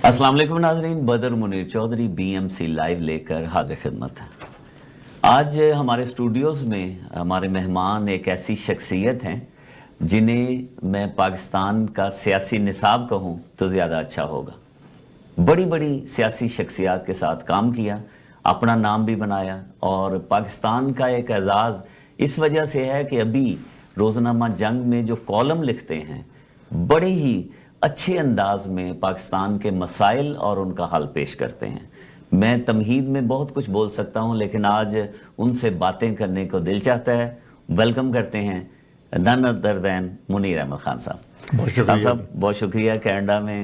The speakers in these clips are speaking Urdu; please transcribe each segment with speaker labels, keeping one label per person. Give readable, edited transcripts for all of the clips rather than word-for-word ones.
Speaker 1: السلام علیکم ناظرین، بدر منیر چودھری BMC لائیو لے کر حاضر خدمت ہے۔ آج ہمارے اسٹوڈیوز میں ہمارے مہمان ایک ایسی شخصیت ہیں جنہیں میں پاکستان کا سیاسی نصاب کہوں تو زیادہ اچھا ہوگا۔ بڑی بڑی سیاسی شخصیات کے ساتھ کام کیا، اپنا نام بھی بنایا، اور پاکستان کا ایک اعزاز اس وجہ سے ہے کہ ابھی روزنامہ جنگ میں جو کالم لکھتے ہیں بڑے ہی اچھے انداز میں پاکستان کے مسائل اور ان کا حل پیش کرتے ہیں۔ میں تمہید میں بہت کچھ بول سکتا ہوں، لیکن آج ان سے باتیں کرنے کو دل چاہتا ہے۔ ویلکم کرتے ہیں none other than Munir Ahmad Khan صاحب۔
Speaker 2: بہت شکریہ
Speaker 1: صاحب، بہت شکریہ، کینیڈا میں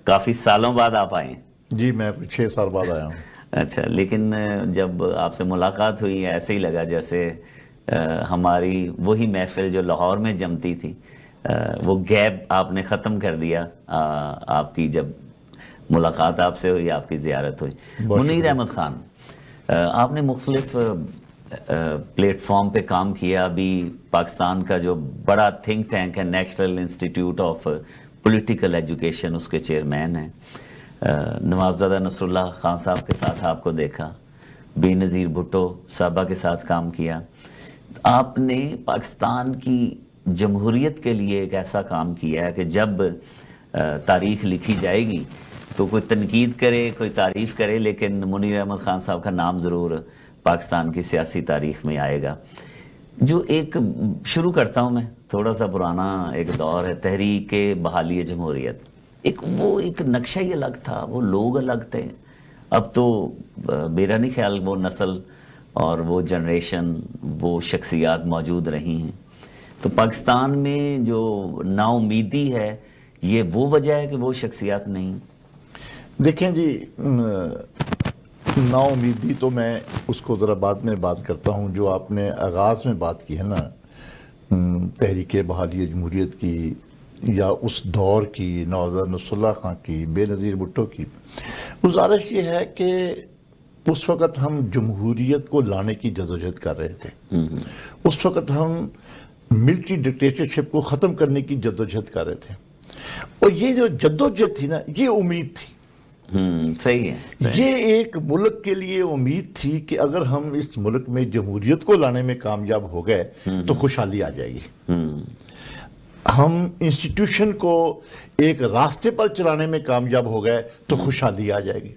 Speaker 1: کافی سالوں بعد آپ آئے ہیں۔
Speaker 2: جی، میں 6 سال بعد آیا ہوں۔
Speaker 1: اچھا، لیکن جب آپ سے ملاقات ہوئی ایسے ہی لگا جیسے ہماری وہی محفل جو لاہور میں جمتی تھی، وہ گیپ آپ نے ختم کر دیا۔ آپ کی جب ملاقات آپ سے ہوئی، آپ کی زیارت ہوئی۔ منیر احمد خان، آپ نے مختلف پلیٹ فارم پہ کام کیا۔ ابھی پاکستان کا جو بڑا تھنک ٹینک ہے National institute of political Education, اس کے چیئرمین ہیں۔ نوابزادہ نصر اللہ خان صاحب کے ساتھ آپ کو دیکھا، بے نظیر بھٹو صاحبہ کے ساتھ کام کیا۔ آپ نے پاکستان کی جمہوریت کے لیے ایک ایسا کام کیا ہے کہ جب تاریخ لکھی جائے گی تو کوئی تنقید کرے، کوئی تعریف کرے، لیکن منیر احمد خان صاحب کا نام ضرور پاکستان کی سیاسی تاریخ میں آئے گا۔ جو ایک شروع کرتا ہوں میں، تھوڑا سا پرانا ایک دور ہے، تحریک بحالی جمہوریت۔ وہ ایک نقشہ ہی الگ تھا، وہ لوگ الگ تھے۔ اب تو میرا نہیں خیال وہ نسل اور وہ جنریشن، وہ شخصیات موجود رہی ہیں۔ تو پاکستان میں جو نا امیدی ہے، یہ وہ وجہ ہے کہ وہ شخصیات نہیں؟
Speaker 2: دیکھیں جی، نا امیدی تو میں اس کو ذرا بعد میں بات کرتا ہوں۔ جو آپ نے آغاز میں بات کی ہے نا، تحریک بحالی جمہوریت کی یا اس دور کی، نوابزادہ نصر اللہ خان کی، بے نظیر بھٹو کی، گزارش یہ ہے کہ اس وقت ہم جمہوریت کو لانے کی جدوجہد کر رہے تھے۔ اس وقت ہم ملٹری ڈکٹیٹرشپ کو ختم کرنے کی جدوجہد کر رہے تھے، اور یہ جو جدوجہد تھی نا، یہ امید تھی۔
Speaker 1: صحیح ہے،
Speaker 2: یہ ایک ملک کے لیے امید تھی کہ اگر ہم اس ملک میں جمہوریت کو لانے میں کامیاب ہو گئے تو خوشحالی آ جائے گی۔ ہم انسٹیٹیوشن کو ایک راستے پر چلانے میں کامیاب ہو گئے تو خوشحالی آ جائے گی۔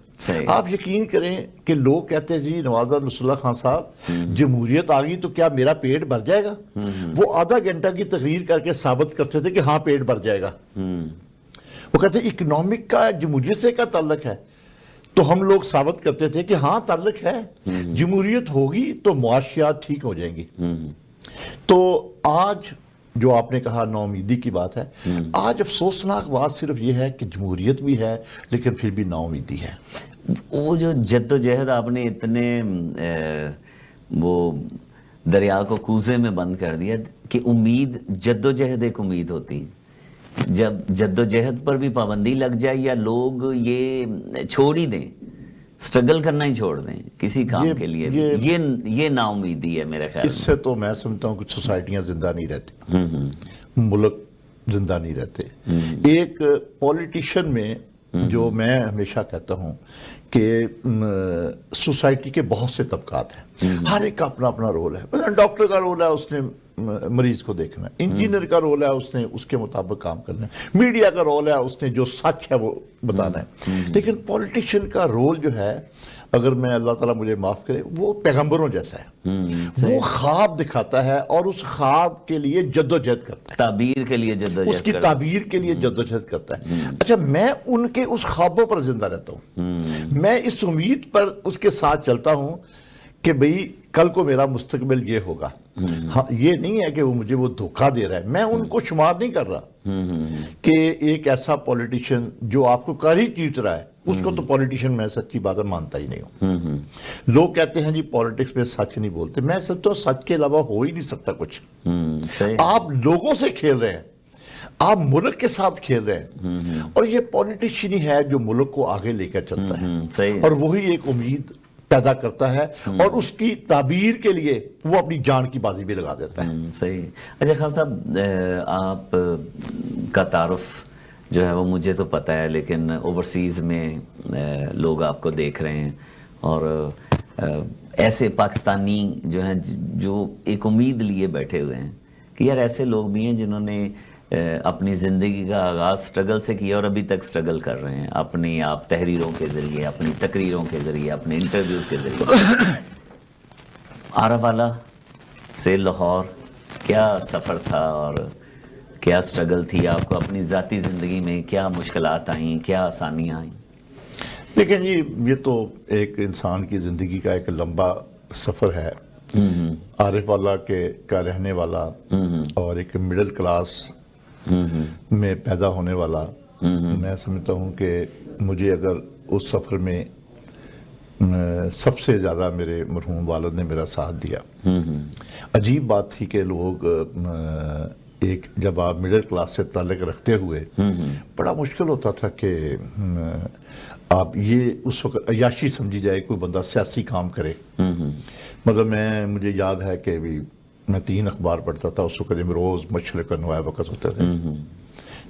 Speaker 2: آپ یقین کریں کہ لوگ کہتے ہیں جی نوابزادہ نصر اللہ خان صاحب، جمہوریت آ گئی تو کیا میرا پیٹ بھر جائے گا؟ وہ آدھا گھنٹہ کی تقریر کر کے ثابت کرتے تھے کہ ہاں پیٹ بھر جائے گا۔ وہ کہتے ہیں اکنامک کا جمہوریت سے کیا تعلق ہے؟ تو ہم لوگ ثابت کرتے تھے کہ ہاں تعلق ہے، جمہوریت ہوگی تو معاشیات ٹھیک ہو جائیں گی۔ تو آج جو آپ نے کہا نا امیدی کی بات ہے، آج افسوسناک بات صرف یہ ہے کہ جمہوریت بھی ہے لیکن پھر بھی نا امیدی ہے۔
Speaker 1: وہ جو جد و جہد آپ نے اتنے وہ دریا کو کوزے میں بند کر دیا کہ امید، جد و جہد ایک امید ہوتی ہے۔ جب جد و جہد پر بھی پابندی لگ جائے یا لوگ یہ چھوڑ ہی دیں، سٹرگل کرنا ہی چھوڑ دیں کسی کام کے لیے، یہ نا امیدی ہے میرے خیال میں۔
Speaker 2: اس سے تو میں سمجھتا ہوں کہ سوسائٹیاں زندہ نہیں رہتی، ملک زندہ نہیں رہتے۔ ایک پولیٹیشین میں جو میں ہمیشہ کہتا ہوں کہ سوسائٹی کے بہت سے طبقات ہیں، ہر ایک کا اپنا اپنا رول ہے۔ ڈاکٹر کا رول ہے، اس نے مریض کو دیکھنا ہے۔ انجینئر کا رول ہے، اس نے اس کے مطابق کام کرنا ہے۔ میڈیا کا رول ہے، اس نے جو سچ ہے وہ بتانا ہے۔ لیکن پولیٹیشین کا رول جو ہے، اگر میں اللہ تعالیٰ مجھے معاف کرے، وہ پیغمبروں جیسا ہے۔ وہ خواب دکھاتا ہے اور اس خواب کے لیے جدوجہد کرتا ہے،
Speaker 1: تعبیر کے لیے جدوجہد،
Speaker 2: اس کی تعبیر کے لیے جدوجہد کرتا ہے۔ اچھا، میں ان کے اس خوابوں پر زندہ رہتا ہوں، میں اس امید پر اس کے ساتھ چلتا ہوں کہ بھئی کل کو میرا مستقبل یہ ہوگا۔ ہاں، یہ نہیں ہے کہ وہ مجھے وہ دھوکہ دے رہا ہے، میں ان کو شمار نہیں کر رہا کہ ایک ایسا پولیٹیشین جو آپ کو کر ہی چیٹ رہا ہے، اس کو تو پولیٹیشین میں سچی بات مانتا ہی نہیں ہوں۔ لوگ کہتے ہیں جی پولیٹکس میں سچ نہیں بولتے، میں سمجھتا ہوں سچ کے علاوہ ہو ہی نہیں سکتا کچھ۔ آپ لوگوں سے کھیل رہے ہیں، آپ ملک کے ساتھ کھیل رہے ہیں، اور یہ پولیٹیشین ہی ہے جو ملک کو آگے لے کر چلتا ہے، اور وہی ایک امید پیدا کرتا ہے، اور اس کی تعبیر کے لیے وہ اپنی جان کی بازی بھی لگا دیتا ہے۔
Speaker 1: صحیح۔ اچھا خان صاحب، آپ کا تعارف جو ہے وہ مجھے تو پتہ ہے، لیکن اوورسیز میں لوگ آپ کو دیکھ رہے ہیں، اور ایسے پاکستانی جو ہیں جو ایک امید لیے بیٹھے ہوئے ہیں کہ یار ایسے لوگ بھی ہیں جنہوں نے اپنی زندگی کا آغاز سٹرگل سے کیا اور ابھی تک سٹرگل کر رہے ہیں، اپنی آپ تحریروں کے ذریعے، اپنی تقریروں کے ذریعے، اپنے انٹرویوز کے ذریعے۔ آرا والا سے لاہور کیا سفر تھا اور کیا سٹرگل تھی آپ کو اپنی ذاتی زندگی میں؟ کیا مشکلات آئیں، کیا آسانیاں آئیں؟
Speaker 2: دیکھیں جی، یہ تو ایک انسان کی زندگی کا ایک لمبا سفر ہے۔ عارف والا کا رہنے والا اور ایک مڈل کلاس میں پیدا ہونے والا، میں سمجھتا ہوں کہ مجھے اگر اس سفر میں سب سے زیادہ میرے مرحوم والد نے میرا ساتھ دیا۔ عجیب بات تھی کہ لوگ ایک جب آپ مڈل کلاس سے تعلق رکھتے ہوئے بڑا مشکل ہوتا تھا کہ آپ یہ اس وقت عیاشی سمجھی جائے کوئی بندہ سیاسی کام کرے۔ مطلب مجھے یاد ہے کہ میں 3 اخبار پڑھتا تھا اس وقت، روز مشرق انواع وقت ہوتے تھے۔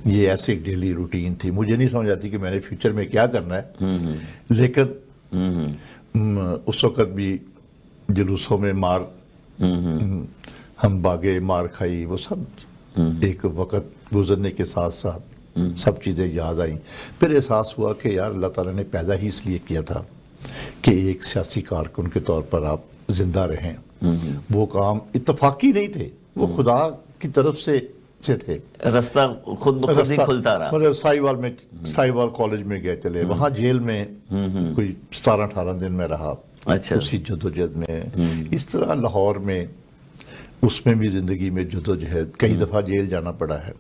Speaker 2: یہ ایسی ایک ڈیلی روٹین تھی، مجھے نہیں سمجھ آتی کہ میں نے فیوچر میں کیا کرنا ہے، لیکن اس وقت بھی جلوسوں میں مار ہم باغے، مار کھائی، وہ سب ایک وقت گزرنے کے ساتھ ساتھ سب چیزیں یاد آئیں۔ پھر احساس ہوا کہ یار اللہ تعالیٰ نے پیدا ہی اس لیے کیا تھا کہ ایک سیاسی کارکن کے طور پر آپ زندہ رہیں۔ وہ کام اتفاقی نہیں تھے، وہ خدا کی طرف سے تھے،
Speaker 1: رستہ خود بخود ہی کھلتا رہا۔
Speaker 2: مطلب سائیوال کالج میں گئے چلے، وہاں جیل میں کوئی 17-18 دن میں رہا، اسی جدوجہد میں۔ اس طرح لاہور میں اس میں بھی زندگی میں جدوجہد، کئی دفعہ جیل جانا پڑا ہے۔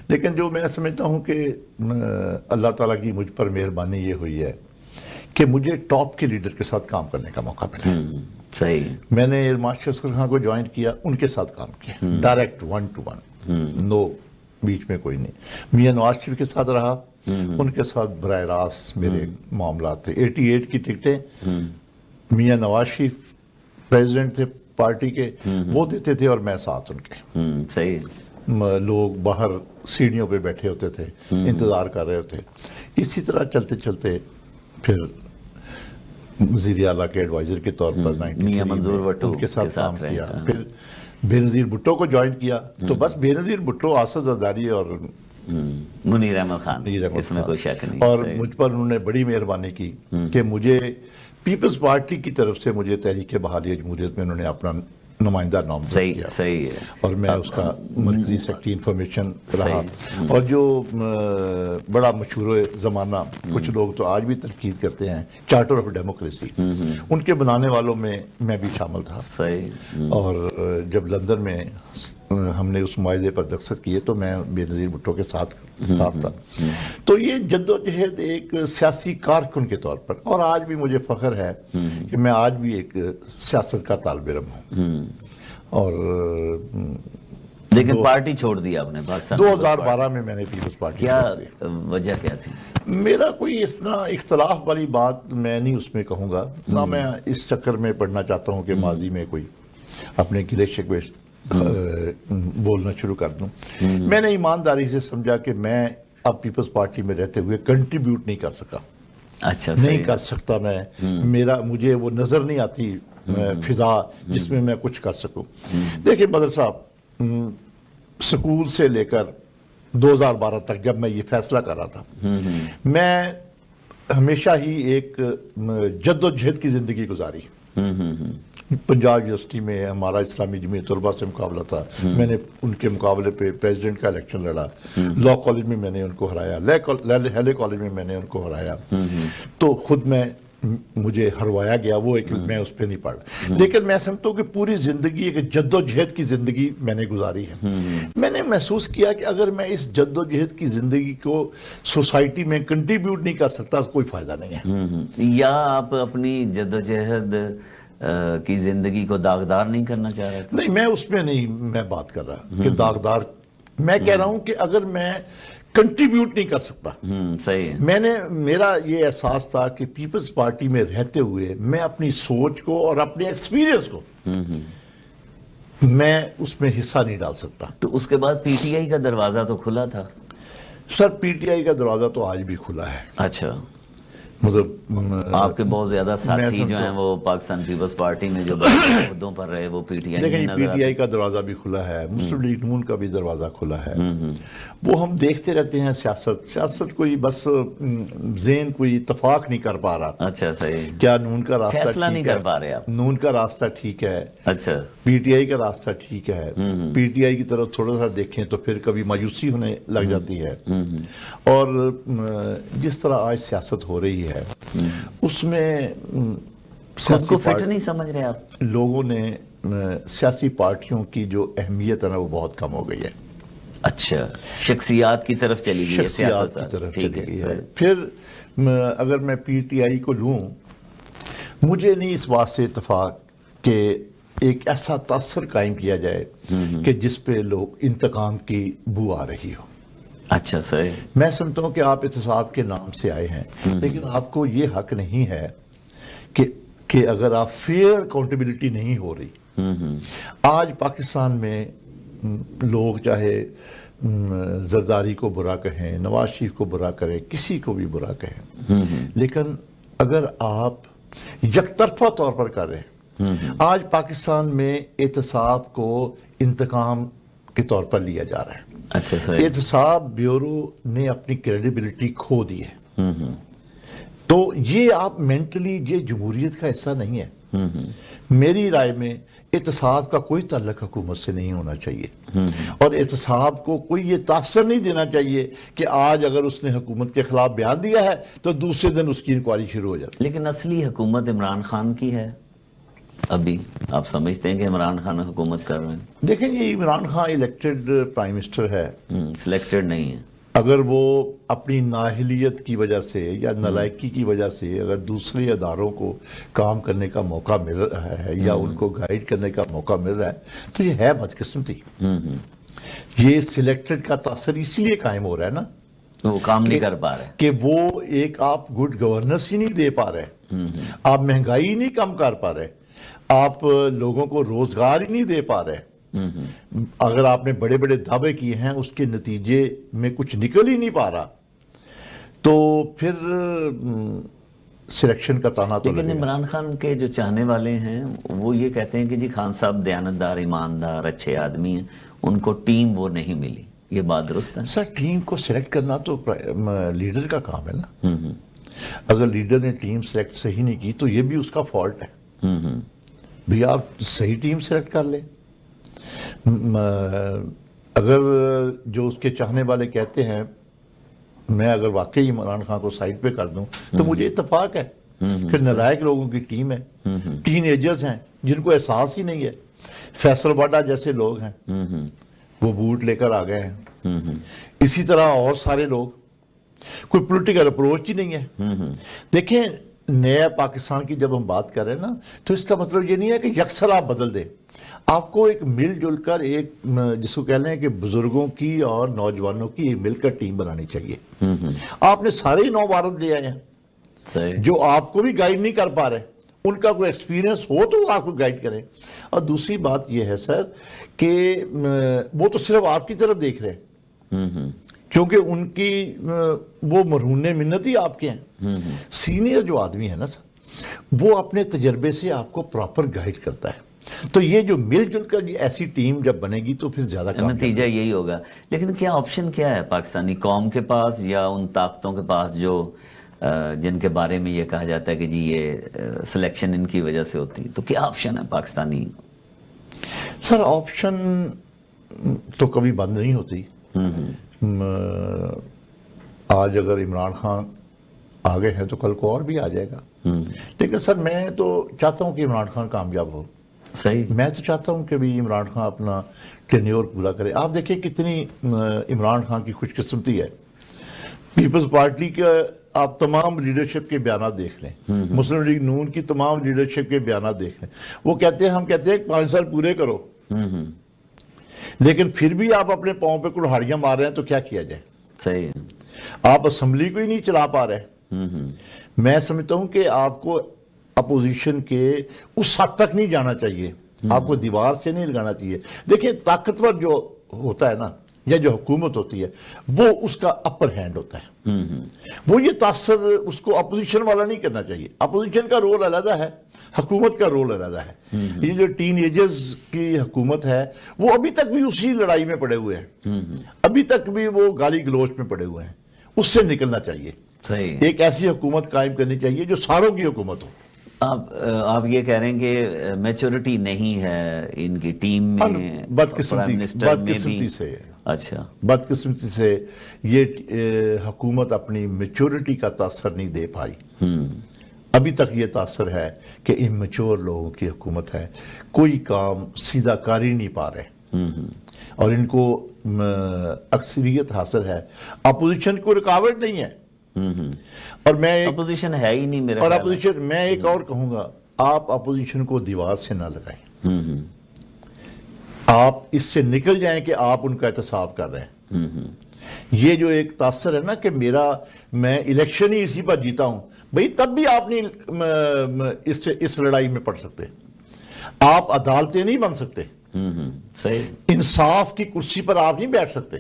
Speaker 2: لیکن جو میں سمجھتا ہوں کہ اللہ تعالیٰ کی مجھ پر مہربانی یہ ہوئی ہے کہ مجھے ٹاپ کے لیڈر کے ساتھ کام کرنے کا موقع ملا۔
Speaker 1: صحیح۔
Speaker 2: میں نے ماسٹر اسکر خان کو جوائن کیا، ان کے ساتھ کام کیا، ڈائریکٹ 1 to 1، نو بیچ میں کوئی نہیں۔ میاں نواز شریف کے ساتھ رہا، ان کے ساتھ براہ راست میرے معاملات تھے۔ 88 کی ٹکٹیں میاں نواز شریف پریزیڈنٹ تھے پارٹی کے، وہ دیتے تھے اور میں ساتھ ان کے۔
Speaker 1: صحیح۔
Speaker 2: لوگ باہر سیڑھیوں پہ بیٹھے ہوتے تھے، انتظار کر رہے ہوتے۔ اسی طرح چلتے چلتے پھر وزیر اعلیٰ کے ایڈوائزر کے طور پر
Speaker 1: میاں منظور بھٹو
Speaker 2: ان کے ساتھ کام کیا۔ پھر بے نظیر بھٹو کو جوائن کیا، تو بس بے نظیر بھٹو، آصف زرداری اور
Speaker 1: منیر احمد خان، اس میں کوئی شک نہیں۔
Speaker 2: اور مجھ پر انہوں نے بڑی مہربانی کی کہ مجھے پیپلز پارٹی کی طرف سے مجھے تحریک بحالی جمہوریت میں انہوں نے اپنا نمائندہ نامزد کیا۔
Speaker 1: صحیح ہے۔
Speaker 2: اور میں اس کا مرکزی سیکرٹری انفارمیشن رہا۔ اور جو بڑا مشہور زمانہ، کچھ لوگ تو آج بھی تنقید کرتے ہیں، چارٹر آف ڈیموکریسی، ان کے بنانے والوں میں میں بھی شامل تھا۔
Speaker 1: صحیح۔
Speaker 2: اور جب لندن میں ہم نے اس معاہدے پر دستخط کیے تو میں بے نظیر بھٹو کے ساتھ تھا۔ تو یہ جدوجہد ایک سیاسی کارکن کے طور پر، اور آج بھی مجھے فخر ہے کہ میں آج بھی ایک سیاست کا طالب علم ہوں۔ اور
Speaker 1: لیکن پارٹی چھوڑ دی آپ نے پاکستان
Speaker 2: 2012 میں میں نے پیپلز پارٹی
Speaker 1: کیا وجہ کیا تھی؟
Speaker 2: میرا کوئی اس طرح اختلاف والی بات میں نہیں اس میں کہوں گا، نہ میں اس چکر میں پڑھنا چاہتا ہوں کہ ماضی میں کوئی اپنے گلے شکوے بولنا شروع کر دوں۔ میں نے ایمانداری سے سمجھا کہ میں اب پیپلز پارٹی میں رہتے ہوئے کنٹریبیوٹ نہیں کر سکا، نہیں کر سکتا میں، مجھے وہ نظر نہیں آتی فضا جس میں میں کچھ کر سکوں۔ دیکھیں بدر صاحب، سکول سے لے کر 2012 تک جب میں یہ فیصلہ کر رہا تھا، میں ہمیشہ ہی ایک جد و جہد کی زندگی گزاری۔ پنجاب یونیورسٹی میں ہمارا اسلامی جمعیت طلباء سے مقابلہ تھا، میں نے ان کے مقابلے پہ پریزیڈنٹ کا الیکشن لڑا، لاء کالج میں نے ان کو ہرایا، ہیلے کالج میں نے ان کو ہرایا۔ تو خود مجھے ہروایا گیا، وہ ایک میں اس پہ نہیں پڑھ، لیکن میں سمجھتا ہوں کہ پوری زندگی ایک جد و جہد کی زندگی میں نے گزاری ہے۔ میں نے محسوس کیا کہ اگر میں اس جد و جہد کی زندگی کو سوسائٹی میں کنٹریبیوٹ نہیں کر سکتا تو کوئی فائدہ نہیں ہے۔
Speaker 1: یا آپ اپنی جد و جہد کی زندگی کو داغدار نہیں کرنا چاہ رہے تھے؟
Speaker 2: نہیں، میں اس میں نہیں میں بات کر رہا کہ داغدار، میں کہہ رہا ہوں کہ اگر میں کنٹریبیوٹ نہیں کر سکتا،
Speaker 1: صحیح ہے۔
Speaker 2: میرا یہ احساس تھا کہ پیپلز پارٹی میں رہتے ہوئے میں اپنی سوچ کو اور اپنے ایکسپیرینس کو میں اس میں حصہ نہیں ڈال سکتا۔
Speaker 1: تو اس کے بعد پی ٹی آئی کا دروازہ تو کھلا تھا؟
Speaker 2: سر پی ٹی آئی کا دروازہ تو آج بھی کھلا ہے.
Speaker 1: اچھا،
Speaker 2: مطلب
Speaker 1: آپ کے بہت زیادہ ساتھی جو ہیں وہ پاکستان پیپلز پارٹی میں جو بڑے عہدوں پر رہے وہ پی ٹی آئی
Speaker 2: دیکھیں
Speaker 1: میں
Speaker 2: پی
Speaker 1: نظر
Speaker 2: ٹی آئی
Speaker 1: آتے
Speaker 2: کا دروازہ بھی کھلا ہے, مسلم لیگ نون کا بھی دروازہ کھلا ہے. وہ ہم دیکھتے رہتے ہیں سیاست کوئی بس ذہن کوئی اتفاق نہیں کر پا رہا.
Speaker 1: اچھا صحیح،
Speaker 2: کیا نون کا راستہ
Speaker 1: فیصلہ نہیں
Speaker 2: ٹھیک ہے؟
Speaker 1: کر پا رہے آپ.
Speaker 2: نون کا راستہ ٹھیک ہے,
Speaker 1: اچھا
Speaker 2: پی ٹی آئی کا راستہ ٹھیک ہے. پی ٹی آئی کی طرف تھوڑا سا دیکھیں تو پھر کبھی مایوسی ہونے لگ جاتی ہے. اور جس طرح آج سیاست ہو رہی ہے اس میں
Speaker 1: خود کو فٹ نہیں سمجھ رہے آپ؟
Speaker 2: لوگوں نے سیاسی پارٹیوں کی جو اہمیت ہے نا وہ بہت کم ہو گئی ہے.
Speaker 1: اچھا، شخصیات کی طرف چلی گئی ہے
Speaker 2: شخصیات
Speaker 1: سیاست
Speaker 2: کی طرف
Speaker 1: ٹھیک
Speaker 2: چلی گئی ہے.
Speaker 1: صحیح.
Speaker 2: پھر اگر میں پی ٹی آئی کو لوں, مجھے نہیں اس بات سے اتفاق کہ ایک ایسا تاثر قائم کیا جائے کہ جس پہ لوگ انتقام کی بو آ رہی ہو.
Speaker 1: اچھا صحیح.
Speaker 2: میں سمجھتا ہوں کہ آپ احتساب کے نام سے آئے ہیں, لیکن آپ کو یہ حق نہیں ہے کہ اگر آپ فیئر اکاؤنٹیبلٹی نہیں ہو رہی. آج پاکستان میں لوگ چاہے زرداری کو برا کہیں, نواز شریف کو برا کریں, کسی کو بھی برا کہیں, لیکن اگر آپ یک طرفہ طور پر کر رہے ہیں, آج پاکستان میں احتساب کو انتقام کے طور پر لیا جا رہا ہے.
Speaker 1: اچھا صحیح.
Speaker 2: احتساب بیورو نے اپنی کریڈیبلٹی کھو دی ہے. تو یہ آپ مینٹلی یہ جمہوریت کا حصہ نہیں ہے. میری رائے میں احتساب کا کوئی تعلق حکومت سے نہیں ہونا چاہیے, اور احتساب کو کوئی یہ تاثر نہیں دینا چاہیے کہ آج اگر اس نے حکومت کے خلاف بیان دیا ہے تو دوسرے دن اس کی انکوائری شروع ہو جاتی.
Speaker 1: لیکن اصلی حکومت عمران خان کی ہے. ابھی آپ سمجھتے ہیں کہ عمران خان حکومت کر رہے ہیں؟
Speaker 2: دیکھیں یہ Imran Khan elected prime minister ہے,
Speaker 1: سلیکٹڈ نہیں ہے.
Speaker 2: اگر وہ اپنی نااہلیت کی وجہ سے یا نالائکی کی وجہ سے اگر دوسرے اداروں کو کام کرنے کا موقع مل رہا ہے یا ان کو گائیڈ کرنے کا موقع مل رہا ہے تو یہ ہے بدقسمتی. یہ سلیکٹڈ کا تاثر اس لیے قائم ہو رہا ہے نا,
Speaker 1: وہ کام نہیں کر پا رہے
Speaker 2: کہ وہ ایک آپ گڈ گورننس ہی نہیں دے پا رہے, آپ مہنگائی نہیں کم کر پا رہے, آپ لوگوں کو روزگار ہی نہیں دے پا رہے. اگر آپ نے بڑے بڑے دعوے کیے ہیں اس کے نتیجے میں کچھ نکل ہی نہیں پا رہا تو پھر سلیکشن کا تانا تو
Speaker 1: لیکن
Speaker 2: لگے گا.
Speaker 1: عمران خان کے جو چاہنے والے ہیں وہ یہ کہتے ہیں کہ جی خان صاحب دیانتدار, ایماندار, اچھے آدمی ہیں, ان کو ٹیم وہ نہیں ملی. یہ بات درست ہے؟
Speaker 2: سر ٹیم کو سلیکٹ کرنا تو لیڈر کا کام ہے نا. اگر لیڈر نے ٹیم سلیکٹ صحیح نہیں کی تو یہ بھی اس کا فالٹ ہے. بھی آپ صحیح ٹیم سلیکٹ کر لیں. اگر جو اس کے چاہنے والے کہتے ہیں میں اگر واقعی عمران خان کو سائڈ پہ کر دوں تو مجھے اتفاق ہے. پھر نالائق لوگوں کی ٹیم ہے, ٹین ایجرز ہیں جن کو احساس ہی نہیں ہے. فیصل واڈا جیسے لوگ ہیں وہ بوٹ لے کر آ گئے ہیں. اسی طرح اور سارے لوگ, کوئی پولیٹیکل اپروچ ہی نہیں ہے. دیکھیں نیا پاکستان کی جب ہم بات کر رہے ہیں نا تو اس کا مطلب یہ نہیں ہے کہ یکسر آپ بدل دیں. آپ کو ایک مل جل کر ایک جس کو کہہ لیں کہ بزرگوں کی اور نوجوانوں کی ایک مل کر ٹیم بنانی چاہیے. آپ نے سارے نو بھارت لے آئے ہیں جو آپ کو بھی گائیڈ نہیں کر پا رہے, ان کا کوئی ایکسپیرینس ہو تو آپ کو گائیڈ کریں. اور دوسری بات یہ ہے سر کہ وہ تو صرف آپ کی طرف دیکھ رہے ہیں کیونکہ ان کی وہ مرہون منت ہی آپ کے ہیں. سینئر جو آدمی ہے نا سر وہ اپنے تجربے سے آپ کو پراپر گائیڈ کرتا ہے. تو یہ جو مل جل کر ایسی ٹیم جب بنے گی تو پھر زیادہ
Speaker 1: نتیجہ یہی ہوگا. لیکن کیا آپشن کیا ہے پاکستانی قوم کے پاس یا ان طاقتوں کے پاس جو جن کے بارے میں یہ کہا جاتا ہے کہ جی یہ سلیکشن ان کی وجہ سے ہوتی, تو کیا آپشن ہے پاکستانی؟
Speaker 2: سر آپشن تو کبھی بند نہیں ہوتی. آج اگر عمران خان آگے ہیں تو کل کو اور بھی آ جائے گا. لیکن سر میں تو چاہتا ہوں کہ عمران خان کامیاب ہو.
Speaker 1: صحیح,
Speaker 2: میں تو چاہتا ہوں کہ بھی عمران خان اپنا ٹینیور پورا کرے. آپ دیکھیں کتنی عمران خان کی خوش قسمتی ہے. پیپلز پارٹی کا آپ تمام لیڈرشپ کے بیانات دیکھ لیں, مسلم لیگ نون کی تمام لیڈرشپ کے بیانات دیکھ لیں, وہ کہتے ہیں ہم کہتے ہیں 5 سال پورے کرو, لیکن پھر بھی آپ اپنے پاؤں پہ کلہاڑیاں مار رہے ہیں تو کیا کیا جائے.
Speaker 1: صحیح,
Speaker 2: آپ اسمبلی کو ہی نہیں چلا پا رہے. میں سمجھتا ہوں کہ آپ کو اپوزیشن کے اس حد تک نہیں جانا چاہیے, آپ کو دیوار سے نہیں لگانا چاہیے. دیکھیں طاقتور جو ہوتا ہے نا یا جو حکومت ہوتی ہے وہ اس کا اپر ہینڈ ہوتا ہے. وہ یہ تاثر اس کو اپوزیشن والا نہیں کرنا چاہیے. اپوزیشن کا رول علیحدہ ہے, حکومت کا رول علیحدہ ہے. یہ جو ٹین ایجز کی حکومت ہے وہ ابھی تک بھی اسی لڑائی میں پڑے ہوئے ہیں, ابھی تک بھی وہ گالی گلوچ میں پڑے ہوئے ہیں. اس سے نکلنا چاہیے. ایک ایسی حکومت قائم کرنی چاہیے جو ساروں کی حکومت ہو.
Speaker 1: آپ یہ کہہ رہے ہیں کہ میچورٹی نہیں ہے ان کی ٹیم میں,
Speaker 2: بدقسمتی سے.
Speaker 1: اچھا,
Speaker 2: بدقسمتی سے یہ حکومت اپنی میچورٹی کا تاثر نہیں دے پائی. ابھی تک یہ تاثر ہے کہ امچور لوگوں کی حکومت ہے, کوئی کام سیدھا کر ہی نہیں پا رہے, اور ان کو اکثریت حاصل ہے. اپوزیشن کو رکاوٹ نہیں ہے, اور میں
Speaker 1: اپوزیشن ہے ہی نہیں میرا.
Speaker 2: اور اپوزیشن, میں ایک اور کہوں گا, آپ اپوزیشن کو دیوار سے نہ لگائیں. آپ اس سے نکل جائیں کہ آپ ان کا احتساب کر رہے ہیں. یہ جو ایک تاثر ہے نا کہ میں الیکشن ہی اسی پر جیتا ہوں, بھئی تب بھی آپ نہیں اس لڑائی میں پڑ سکتے. آپ عدالتیں نہیں بن سکتے, انصاف کی کرسی پر آپ نہیں بیٹھ سکتے.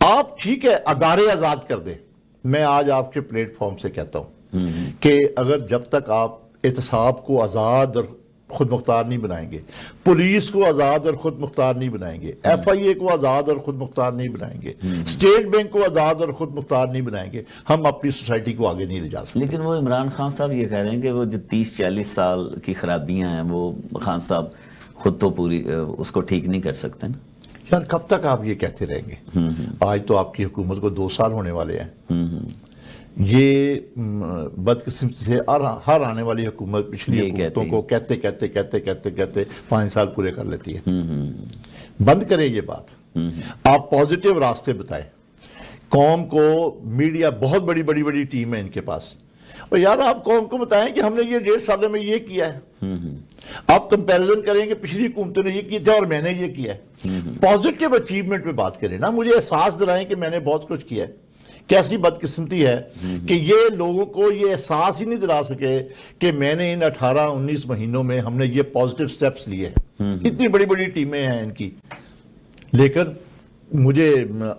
Speaker 2: آپ ٹھیک ہے ادارے آزاد کر دیں. میں آج آپ کے پلیٹ فارم سے کہتا ہوں کہ اگر جب تک آپ احتساب کو آزاد اور خود مختار نہیں بنائیں گے, پولیس کو آزاد اور خود مختار نہیں بنائیں گے, ایف آئی اے کو آزاد اور خود مختار نہیں بنائیں گے, اسٹیٹ بینک کو آزاد اور خود مختار نہیں بنائیں گے, ہم اپنی سوسائٹی کو آگے نہیں لے جا سکتے.
Speaker 1: لیکن وہ عمران خان صاحب یہ کہہ رہے ہیں کہ وہ جو 30-40 سال کی خرابیاں ہیں وہ خان صاحب خود تو پوری اس کو ٹھیک نہیں کر سکتے نا.
Speaker 2: یار کب تک آپ یہ کہتے رہیں گے؟ آج تو آپ کی حکومت کو 2 سال ہونے والے ہیں. یہ بدقسمتی سے ہر آنے والی حکومت پچھلی حکومتوں کو کہتے 5 سال پورے کر لیتی ہے. بند کریں یہ بات. آپ پازیٹیو راستے بتائیں قوم کو. میڈیا بہت بڑی ٹیم ہے ان کے پاس, اور یار آپ قوم کو بتائیں کہ ہم نے یہ 1.5 سال میں یہ کیا ہے. آپ کمپیریزن کریں کہ پچھلی حکومتوں نے یہ کیا تھا اور میں نے یہ کیا ہے. پازیٹیو اچیومنٹ پہ بات کریں نا, مجھے احساس دلائیں کہ میں نے بہت کچھ کیا ہے. کیسی بدقسمتی ہے کہ یہ لوگوں کو یہ احساس ہی نہیں دلا سکے کہ میں نے ان 18-19 مہینوں میں ہم نے یہ پازیٹیو سٹیپس لیے ہیں. اتنی بڑی ٹیمیں ہیں ان کی, لیکن مجھے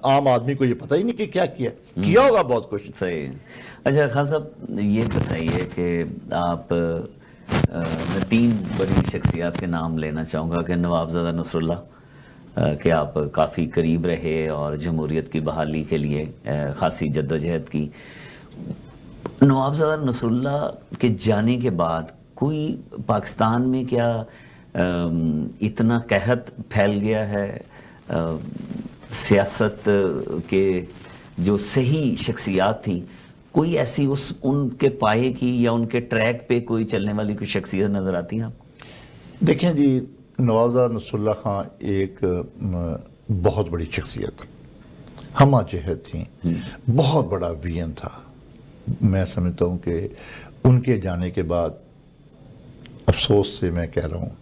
Speaker 2: عام آدمی کو یہ پتہ ہی نہیں کہ کیا کیا ہوگا بہت کچھ.
Speaker 1: صحیح. اچھا خان صاحب یہ بتائیے کہ آپ, میں 3 بڑی شخصیات کے نام لینا چاہوں گا کہ نوابزادہ نصر اللہ کہ آپ کافی قریب رہے اور جمہوریت کی بحالی کے لیے خاصی جدوجہد کی. نوابزادہ نصر اللہ کے جانے کے بعد کوئی پاکستان میں کیا اتنا قحط پھیل گیا ہے سیاست کے جو صحیح شخصیات تھیں, کوئی ایسی ان کے پائے کی یا ان کے ٹریک پہ کوئی چلنے والی کوئی شخصیت نظر آتی ہیں آپ؟
Speaker 2: دیکھیں جی, نوابزادہ نصر اللہ خان ایک بہت بڑی شخصیت, ہمہ جہت تھیں, بہت بڑا ویژن تھا. میں سمجھتا ہوں کہ ان کے جانے کے بعد افسوس سے میں کہہ رہا ہوں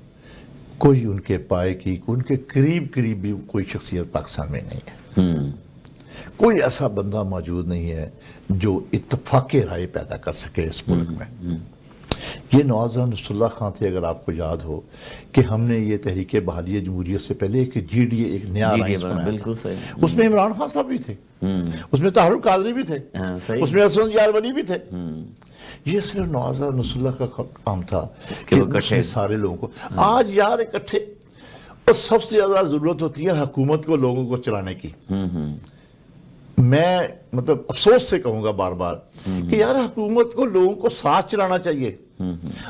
Speaker 2: کوئی ان کے پائے کی, ان کے قریب بھی کوئی شخصیت پاکستان میں نہیں ہے. کوئی ایسا بندہ موجود نہیں ہے جو اتفاق رائے پیدا کر سکے اس ملک میں. یہ نوابزادہ نصر اللہ خان تھے. اگر آپ کو یاد ہو کہ ہم نے یہ تحریک بحالی جمہوریت سے پہلے ایک جی ڈی اے, ایک نیا رائس بنایا,
Speaker 1: بالکل صحیح.
Speaker 2: اس میں عمران خان صاحب بھی تھے, اس میں طاہر القادری بھی تھے, اس میں اسد یار ولی بھی تھے. یہ صرف نوابزادہ نصر اللہ کا کام تھا کہ اس نے سارے لوگوں کو آج یار اکٹھے. اور سب سے زیادہ ضرورت ہوتی ہے حکومت کو لوگوں کو چلانے کی. میں مطلب افسوس سے کہوں گا بار بار کہ یار حکومت کو لوگوں کو ساتھ چلانا چاہیے,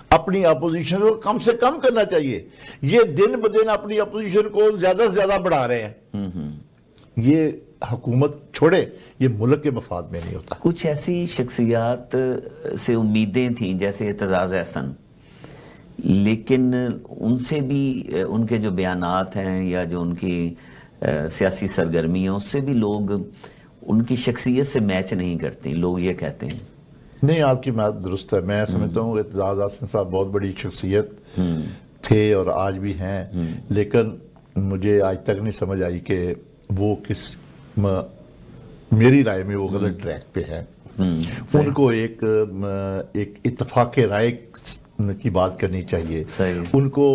Speaker 2: اپنی اپوزیشن کو کم سے کم کرنا چاہیے. یہ دن بدن اپنی اپوزیشن کو زیادہ سے زیادہ بڑھا رہے ہیں. یہ حکومت چھوڑے, یہ ملک کے مفاد میں نہیں ہوتا.
Speaker 1: کچھ ایسی شخصیات سے امیدیں تھیں جیسے اعتزاز احسن, لیکن ان سے بھی ان کے جو بیانات ہیں یا جو ان کی سیاسی سرگرمیوں سے بھی لوگ ان کی شخصیت سے میچ نہیں کرتے, لوگ یہ کہتے ہیں.
Speaker 2: نہیں, آپ کی بات درست ہے. میں سمجھتا ہوں اعتزاز احسن صاحب بہت بڑی شخصیت تھے اور آج بھی ہیں, لیکن مجھے آج تک نہیں سمجھ آئی کہ وہ میری رائے میں وہ غلط ٹریک پہ ہے. ان کو ایک اتفاق رائے کی بات کرنی چاہیے. ان کو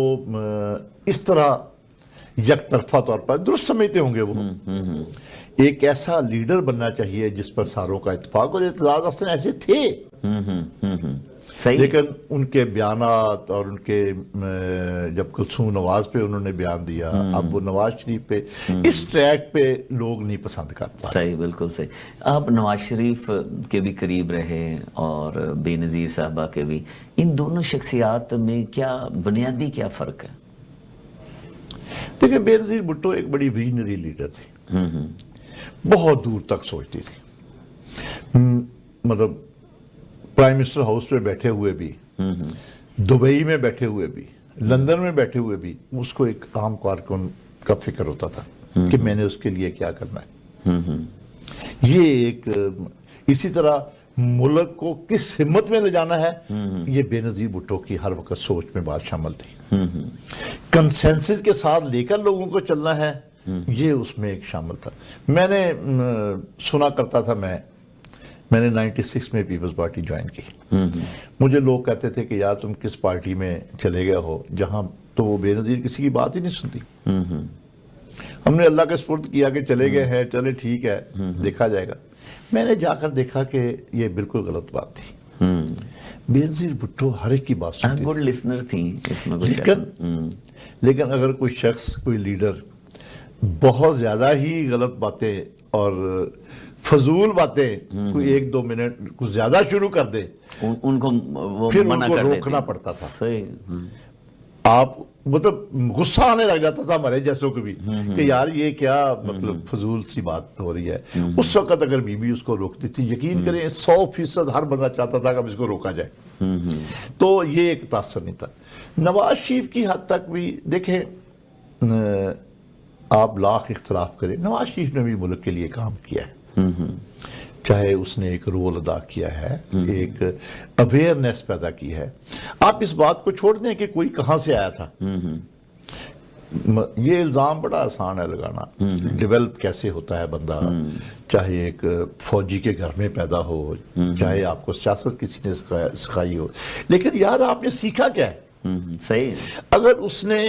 Speaker 2: اس طرح یک طرفہ طور پر درست سمجھتے ہوں گے وہ. ایک ایسا لیڈر بننا چاہیے جس پر ساروں کا اتفاق ہو. اعتزاز احسن ایسے تھے
Speaker 1: صحیح.
Speaker 2: لیکن ان کے بیانات اور ان کے جب کلثوم نواز پہ انہوں نے بیان دیا، اب وہ نواز شریف پہ اس ٹریک پہ لوگ نہیں پسند کرتا.
Speaker 1: صحیح، بالکل صحیح. آپ نواز شریف کے بھی قریب رہے اور بے نظیر صاحبہ کے بھی. ان دونوں شخصیات میں کیا بنیادی کیا فرق ہے؟
Speaker 2: دیکھیں، بے نظیر بھٹو ایک بڑی ویژنری لیڈر تھی، بہت دور تک سوچتی تھی. مطلب پرائم منسٹر ہاؤس پہ بیٹھے ہوئے بھی، دبئی میں بیٹھے ہوئے بھی، لندن میں بیٹھے ہوئے بھی، اس کو ایک عام کارکن کا فکر ہوتا تھا کہ میں نے اس کے لیے کیا کرنا ہے. یہ ایک اسی طرح ملک کو کس ہمت میں لے جانا ہے، یہ بے نظیر بھٹو کی ہر وقت سوچ میں بات شامل تھی. کنسنسس کے ساتھ لے کر لوگوں کو چلنا ہے، یہ اس میں ایک شامل تھا. میں نے سنا کرتا تھا، میں نے 96 میں پیپلز پارٹی جوائن کی. مجھے لوگ کہتے تھے کہ یار تم کس پارٹی میں چلے گئے ہو جہاں تو وہ بے نظیر کسی کی بات ہی نہیں سنتی. ہم نے اللہ کے سپرد کیا کہ چلے گئے ہیں، چلے ٹھیک ہے، دیکھا جائے گا. میں نے جا کر دیکھا کہ یہ بالکل غلط بات تھی. بے نظیر بھٹو ہر ایک کی بات سنتی
Speaker 1: گڈ لسنر تھی اس میں.
Speaker 2: لیکن اگر کوئی شخص، کوئی لیڈر بہت زیادہ ہی غلط باتیں اور فضول باتیں کوئی 1-2 منٹ کچھ زیادہ شروع کر دے،
Speaker 1: ان کو وہ
Speaker 2: پھر
Speaker 1: منع
Speaker 2: ان کو
Speaker 1: کر دیتے
Speaker 2: روکنا پڑتا تھا.
Speaker 1: صحیح.
Speaker 2: آپ مطلب غصہ آنے لگ جاتا تھا ہمارے جیسوں کو بھی کہ یار یہ کیا مطلب فضول سی بات ہو رہی ہے. اس وقت اگر بی بی اس کو روکتی تھی، یقین کریں 100% ہر بندہ چاہتا تھا کہ اب اس کو روکا جائے. تو یہ ایک تاثر نہیں تھا. نواز شریف کی حد تک بھی دیکھیں، آپ لاکھ اختلاف کریں، نواز شریف نے بھی ملک کے لیے کام کیا ہے. چاہے اس نے ایک رول ادا کیا ہے، ایک اویئرنیس پیدا کی ہے. آپ اس بات کو چھوڑ دیں کہ کوئی کہاں سے آیا تھا. یہ الزام بڑا آسان ہے لگانا. ڈیولپ کیسے ہوتا ہے بندہ، چاہے ایک فوجی کے گھر میں پیدا ہو، چاہے آپ کو سیاست کسی نے سکھائی ہو، لیکن یار آپ نے سیکھا کیا ہے.
Speaker 1: صحیح.
Speaker 2: اگر اس نے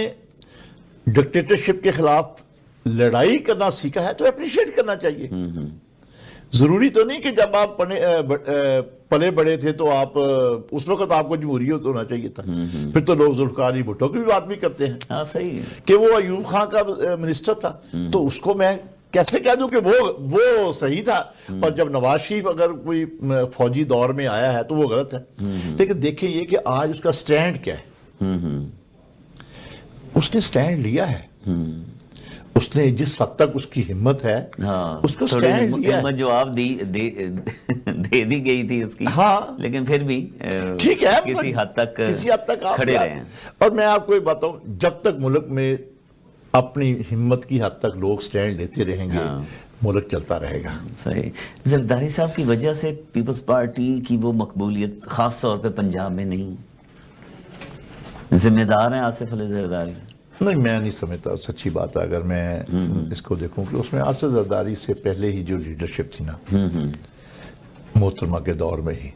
Speaker 2: ڈکٹیٹرشپ کے خلاف لڑائی کرنا سیکھا ہے تو اپریشیٹ کرنا چاہیے. ضروری تو نہیں کہ جب آپ پلے بڑے تھے تو آپ اس وقت آپ کو جمہوریت ہونا چاہیے تھا. پھر تو لوگ ذوالفقار علی بھٹو کی بھی بات بھی کرتے ہیں.
Speaker 1: ہاں صحیح
Speaker 2: کہ وہ ایوب خان کا منسٹر تھا، تو اس کو میں کیسے کہہ دوں کہ وہ صحیح تھا، اور جب نواز شریف اگر کوئی فوجی دور میں آیا ہے تو وہ غلط ہے. لیکن دیکھیں یہ کہ آج اس کا سٹینڈ کیا ہے. اس نے سٹینڈ لیا ہے. اس نے جس حد تک اس کی ہمت ہے اس کو سٹینڈ لیا ہے.
Speaker 1: ہمت جو آپ دے دی گئی تھی اس کی، لیکن پھر بھی
Speaker 2: ٹھیک ہے
Speaker 1: کسی حد تک کھڑے رہے ہیں.
Speaker 2: اور میں آپ کو یہ بتاؤں، جب تک ملک میں اپنی ہمت کی حد تک لوگ سٹینڈ لیتے رہیں گے، ملک چلتا رہے گا.
Speaker 1: صحیح. زرداری صاحب کی وجہ سے پیپلز پارٹی کی وہ مقبولیت خاص طور پہ پنجاب میں نہیں، ذمہ دار ہیں آصف علی زرداری؟
Speaker 2: نہیں، میں نہیں سمجھتا. سچی بات ہے، اگر میں اس کو دیکھوں کہ اس میں آصف زرداری سے پہلے ہی جو لیڈرشپ تھی نا، محترمہ کے دور میں ہی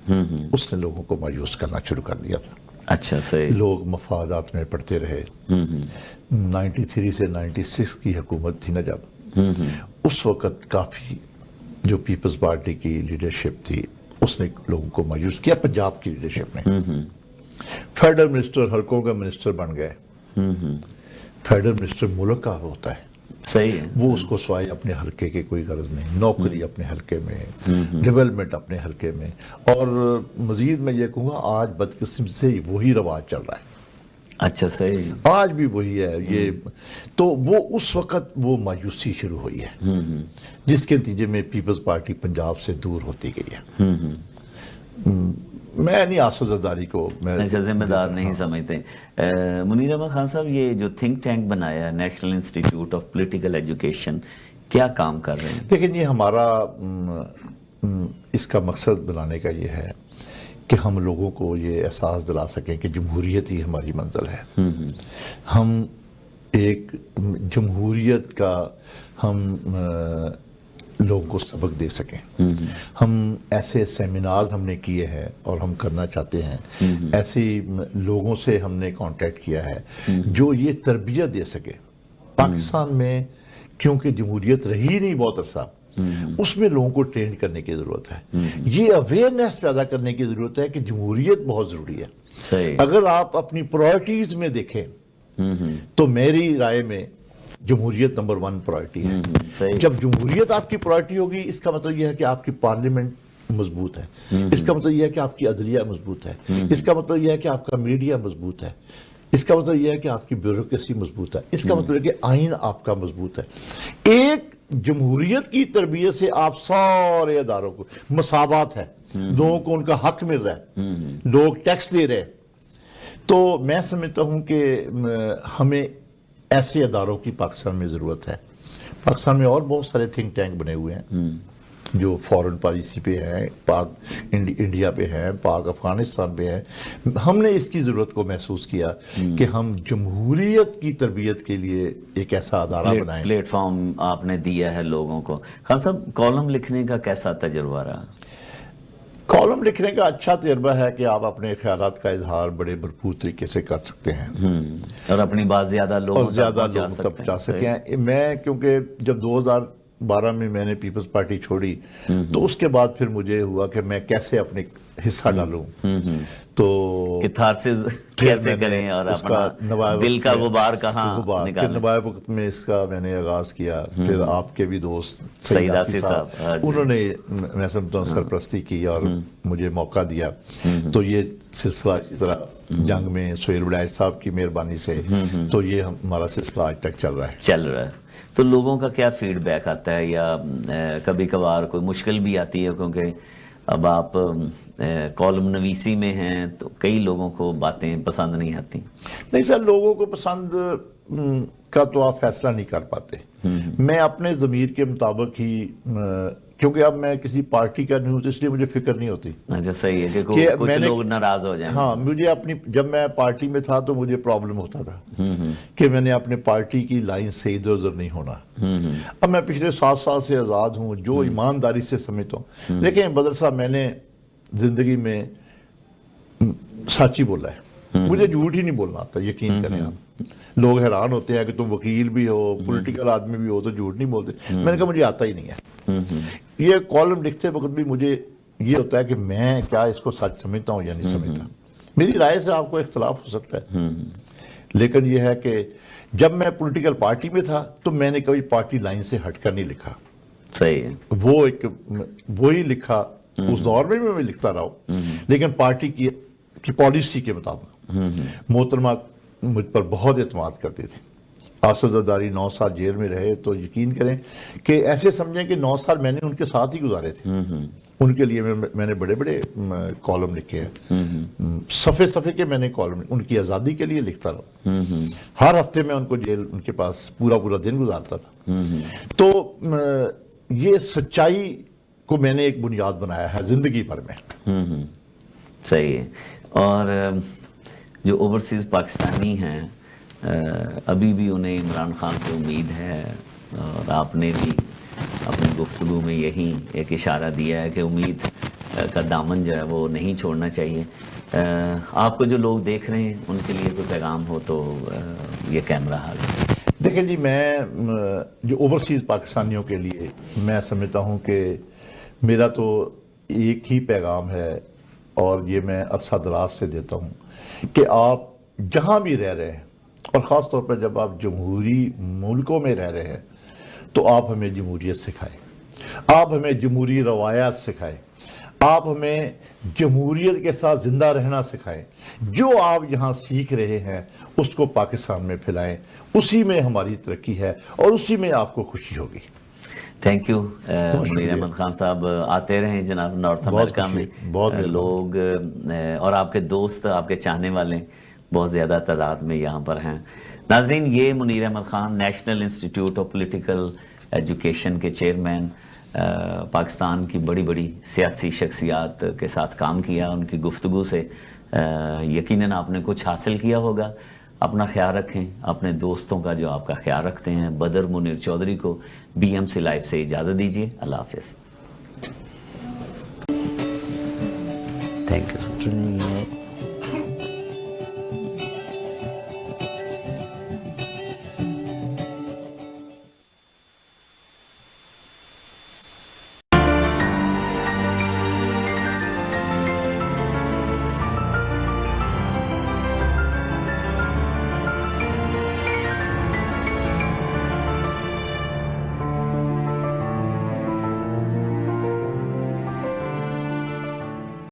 Speaker 2: اس نے لوگوں کو مایوس کرنا شروع کر دیا تھا.
Speaker 1: اچھا صحیح.
Speaker 2: لوگ مفادات میں پڑتے رہے. 93 سے 96 کی حکومت تھی نا جب، اس وقت کافی جو پیپلز پارٹی کی لیڈرشپ تھی اس نے لوگوں کو مایوس کیا. پنجاب کی لیڈرشپ نے فیڈرل منسٹر حلقوں کا منسٹر بن گئے. فیڈرل منسٹر ملک کا ہوتا ہے.
Speaker 1: صحیح ہے.
Speaker 2: وہ اس کو سوائے اپنے حلقے کے کوئی غرض نہیں، نوکری اپنے حلقے میں، ڈیولپمنٹ اپنے حلقے میں. اور مزید میں یہ کہوں گا آج بدقسمتی سے وہی رواج چل رہا ہے.
Speaker 1: اچھا صحیح.
Speaker 2: آج بھی وہی ہے. یہ تو وہ اس وقت وہ مایوسی شروع ہوئی ہے جس کے نتیجے میں پیپلز پارٹی پنجاب سے دور ہوتی گئی ہے. میں نہیں آصف زرداری کو
Speaker 1: ذمہ دار نہیں سمجھتے. منیر احمد خان صاحب، یہ جو تھنک ٹینک بنایا ہے National institute of political education, کیا کام کر رہے ہیں؟
Speaker 2: دیکھیں، یہ ہمارا اس کا مقصد بنانے کا یہ ہے کہ ہم لوگوں کو یہ احساس دلا سکیں کہ جمہوریت ہی ہماری منزل ہے. ہم ایک جمہوریت کا ہم لوگوں کو سبق دے سکیں. ہم ایسے سیمینارز ہم نے کیے ہیں اور ہم کرنا چاہتے ہیں. ایسے لوگوں سے ہم نے کانٹیکٹ کیا ہے جو یہ تربیت دے سکے پاکستان میں کیونکہ جمہوریت رہی نہیں بہت عرصہ، اس میں لوگوں کو ٹرین کرنے کی ضرورت ہے، یہ اویئرنیس پیدا کرنے کی ضرورت ہے کہ جمہوریت بہت ضروری ہے۔
Speaker 1: صحیح۔
Speaker 2: اگر آپ اپنی پرائرٹیز میں دیکھیں تو میری رائے میں جمہوریت نمبر 1 پرائرٹی ہے۔
Speaker 1: صحیح۔
Speaker 2: جب جمہوریت آپ کی پرائرٹی ہوگی، اس کا مطلب یہ ہے کہ آپ کی پارلیمنٹ مضبوط ہے، اس کا مطلب یہ ہے کہ آپ کی عدلیہ مضبوط ہے، اس کا مطلب یہ ہے کہ آپ کا میڈیا مضبوط ہے، اس کا مطلب یہ ہے کہ آپ کی بیوروکریسی مضبوط ہے، اس کا مطلب ہے کہ آئین آپ کا مضبوط ہے۔ ایک جمہوریت کی تربیت سے آپ سارے اداروں کو مساوات ہے، لوگوں کو ان کا حق مل رہا ہے، لوگ ٹیکس دے رہے ہیں، تو میں سمجھتا ہوں کہ ہمیں ایسے اداروں کی پاکستان میں ضرورت ہے۔ پاکستان میں اور بہت سارے تھنک ٹینک بنے ہوئے ہیں جو فورن پالیسی پہ ہیں، پاک انڈیا پہ ہیں، پاک افغانستان پہ ہیں۔ ہم نے اس کی ضرورت کو محسوس کیا کہ ہم جمہوریت کی تربیت کے لیے ایک ایسا ادارہ بنائیں۔
Speaker 1: پلیٹ فارم آپ نے دیا ہے لوگوں کو۔ خان صاحب، کالم لکھنے کا کیسا تجربہ رہا؟
Speaker 2: کالم لکھنے کا اچھا تجربہ ہے کہ آپ اپنے خیالات کا اظہار بڑے بھرپور طریقے سے کر سکتے ہیں
Speaker 1: اور اپنی بات زیادہ لوگوں تک
Speaker 2: پہنچا سکیں۔ میں کیونکہ جب 2012 میں میں نے پیپلز پارٹی چھوڑی تو اس کے بعد پھر مجھے ہوا کہ میں کیسے اپنے حصہ ڈالوں، تو
Speaker 1: کیتھارسس کیسے کریں اور اپنا دل کا غبار کہاں نکالیں۔
Speaker 2: نوائب وقت میں اس کا میں نے آغاز کیا، پھر آپ کے بھی دوست
Speaker 1: سعید آصف صاحب،
Speaker 2: انہوں نے میں سمجھتا ہوں سرپرستی کی اور مجھے موقع دیا، تو یہ سلسلہ اسی طرح جنگ میں سہیل وڈائچ صاحب کی مہربانی سے تو یہ ہمارا سلسلہ آج تک چل رہا ہے۔
Speaker 1: تو لوگوں کا کیا فیڈ بیک آتا ہے، یا کبھی کبھار کوئی مشکل بھی آتی ہے؟ کیونکہ اب آپ کالم نویسی میں ہیں تو کئی لوگوں کو باتیں پسند نہیں آتی۔
Speaker 2: نہیں سر، لوگوں کو پسند کا تو آپ فیصلہ نہیں کر پاتے۔ میں اپنے ضمیر کے مطابق ہی، کیونکہ اب میں کسی پارٹی کا نہیں ہوں تو اس لیے مجھے فکر نہیں ہوتی۔
Speaker 1: اچھا، صحیح ہے کہ کچھ لوگ ناراض ہو جائیں۔
Speaker 2: ہاں، مجھے جب میں پارٹی میں تھا تو مجھے پرابلم ہوتا تھا کہ میں نے اپنے پارٹی کی لائن سے ادھر ادھر نہیں ہونا۔ اب میں پچھلے 7 سال سے آزاد ہوں، جو ایمانداری سے سمجھتا ہوں۔ دیکھیں بدر صاحب، میں نے زندگی میں سچ ہی بولا ہے، مجھے جھوٹ ہی نہیں بولنا آتا، یقین کریں آپ۔ لوگ حیران ہوتے ہیں کہ تم وکیل بھی ہو، پولیٹیکل آدمی بھی ہو تو جھوٹ نہیں بولتے۔ میں نے کہا مجھے آتا ہی نہیں ہے۔ یہ کالم لکھتے وقت بھی مجھے یہ ہوتا ہے کہ میں کیا اس کو سچ سمجھتا ہوں یا نہیں سمجھتا۔ میری رائے سے آپ کو اختلاف ہو سکتا ہے، لیکن یہ ہے کہ جب میں پولیٹیکل پارٹی میں تھا تو میں نے کبھی پارٹی لائن سے ہٹ کر نہیں لکھا۔
Speaker 1: صحیح ہے،
Speaker 2: وہی لکھا، اس دور میں بھی میں لکھتا رہا ہوں، لیکن پارٹی کی پالیسی کے مطابق۔ محترمہ مجھ پر بہت اعتماد کرتی تھی۔ آصف زرداری 9 سال جیل میں رہے تو یقین کریں کہ ایسے سمجھیں کہ 9 سال میں نے ان کے ساتھ ہی گزارے تھے۔ ان کے لیے میں نے بڑے بڑے کالم لکھے ہیں، صفحے کے میں نے کالم ان کی آزادی کے لیے لکھتا رہا۔ ہر ہفتے میں ان کو جیل ان کے پاس پورا دن گزارتا تھا۔ تو یہ سچائی کو میں نے ایک بنیاد بنایا ہے زندگی بھر میں۔
Speaker 1: صحیح ہے۔ اور جو اوورسیز پاکستانی ہیں، ابھی بھی انہیں عمران خان سے امید ہے، اور آپ نے بھی اپنی گفتگو میں یہی ایک اشارہ دیا ہے کہ امید کا دامن جو ہے وہ نہیں چھوڑنا چاہیے۔ آپ کو جو لوگ دیکھ رہے ہیں ان کے لیے کوئی پیغام ہو تو یہ کیمرہ حاضر۔
Speaker 2: دیکھیں جی، میں جو اوورسیز پاکستانیوں کے لیے میں سمجھتا ہوں کہ میرا تو ایک ہی پیغام ہے، اور یہ میں عرصہ دراز سے دیتا ہوں کہ آپ جہاں بھی رہ رہے ہیں، اور خاص طور پر جب آپ جمہوری ملکوں میں رہ رہے ہیں، تو آپ ہمیں جمہوریت سکھائیں، آپ ہمیں جمہوری روایات سکھائیں، آپ ہمیں جمہوریت کے ساتھ زندہ رہنا سکھائیں۔ جو آپ یہاں سیکھ رہے ہیں اس کو پاکستان میں پھیلائیں، اسی میں ہماری ترقی ہے اور اسی میں آپ کو خوشی ہوگی۔
Speaker 1: تھینک یو منیر احمد خان صاحب، آتے رہیں جناب نارتھ امریکہ میں۔ لوگ اور آپ کے دوست، آپ کے چاہنے والے بہت زیادہ تعداد میں یہاں پر ہیں۔ ناظرین، یہ Munir Ahmad Khan national institute of political education کے چیئرمین، پاکستان کی بڑی بڑی سیاسی شخصیات کے ساتھ کام کیا۔ ان کی گفتگو سے یقیناً آپ نے کچھ حاصل کیا ہوگا۔ اپنا خیال رکھیں، اپنے دوستوں کا جو آپ کا خیال رکھتے ہیں۔ بدر منیر چودھری کو BMC لائیو سے اجازت دیجیے۔ اللہ حافظ۔ Thank you sir.